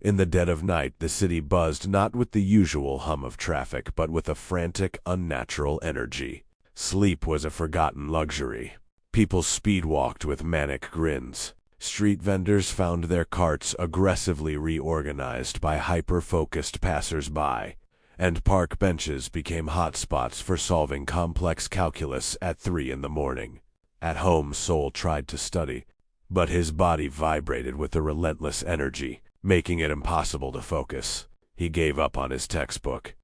In the dead of night, the city buzzed not with the usual hum of traffic, but with a frantic, unnatural energy. Sleep was a forgotten luxury. People speed-walked with manic grins. Street vendors found their carts aggressively reorganized by hyper-focused passers-by, and park benches became hotspots for solving complex calculus at 3 in the morning. At home, Sol tried to study, but his body vibrated with a relentless energy, making it impossible to focus. He gave up on his textbook,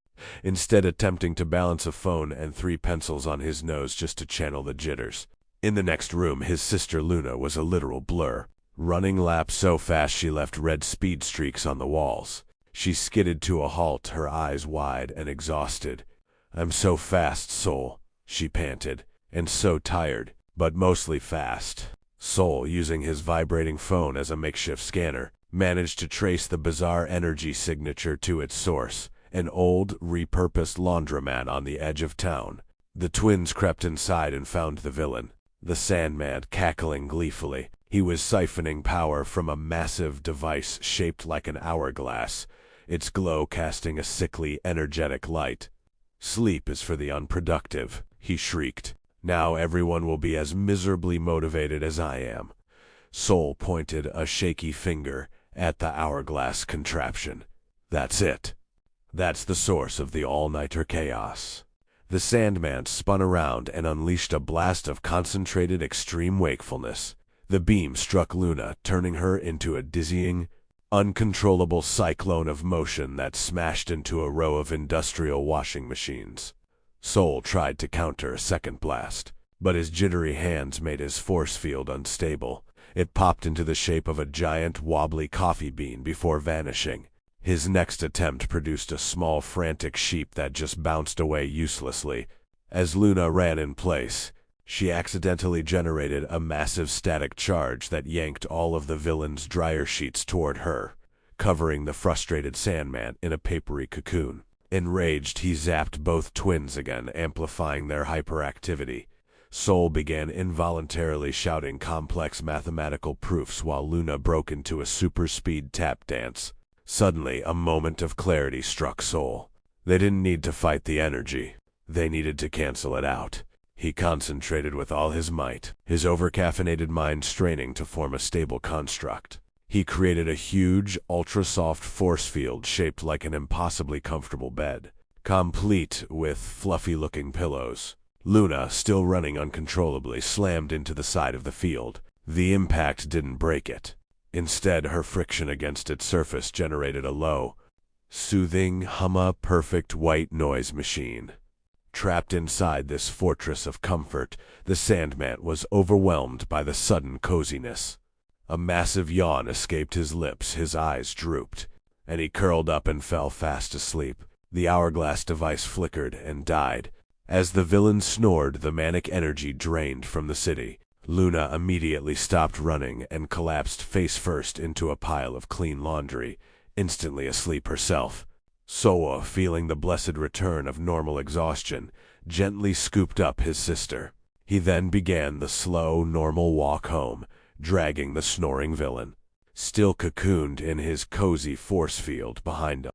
instead attempting to balance a phone and 3 pencils on his nose just to channel the jitters. In the next room, his sister Luna was a literal blur, running laps so fast she left red speed streaks on the walls. She skidded to a halt, her eyes wide and exhausted. "I'm so fast, Sol," she panted, "and so tired, but mostly fast." Sol, using his vibrating phone as a makeshift scanner, managed to trace the bizarre energy signature to its source, an old, repurposed laundromat on the edge of town. The twins crept inside and found the villain, the Sandman, cackling gleefully. He was siphoning power from a massive device shaped like an hourglass, its glow casting a sickly, energetic light. "Sleep is for the unproductive," he shrieked. "Now everyone will be as miserably motivated as I am." Sol pointed a shaky finger at the hourglass contraption. "That's it. That's the source of the all-nighter chaos." The Sandman spun around and unleashed a blast of concentrated extreme wakefulness. The beam struck Luna, turning her into a dizzying, uncontrollable cyclone of motion that smashed into a row of industrial washing machines. Sol tried to counter a second blast, but his jittery hands made his force field unstable. It popped into the shape of a giant, wobbly coffee bean before vanishing. His next attempt produced a small, frantic sheep that just bounced away uselessly. As Luna ran in place, she accidentally generated a massive static charge that yanked all of the villain's dryer sheets toward her, covering the frustrated Sandman in a papery cocoon. Enraged, he zapped both twins again, amplifying their hyperactivity. Sol began involuntarily shouting complex mathematical proofs while Luna broke into a super-speed tap dance. Suddenly, a moment of clarity struck Sol. They didn't need to fight the energy. They needed to cancel it out. He concentrated with all his might, his overcaffeinated mind straining to form a stable construct. He created a huge, ultra-soft force field shaped like an impossibly comfortable bed, complete with fluffy-looking pillows. Luna, still running uncontrollably, slammed into the side of the field. The impact didn't break it. Instead, her friction against its surface generated a low, soothing, perfect white noise machine. Trapped inside this fortress of comfort, the Sandman was overwhelmed by the sudden coziness. A massive yawn escaped his lips, his eyes drooped, and he curled up and fell fast asleep. The hourglass device flickered and died. As the villain snored, the manic energy drained from the city. Luna immediately stopped running and collapsed face first into a pile of clean laundry, instantly asleep herself. Soa, feeling the blessed return of normal exhaustion, gently scooped up his sister. He then began the slow, normal walk home, dragging the snoring villain, still cocooned in his cozy force field behind him.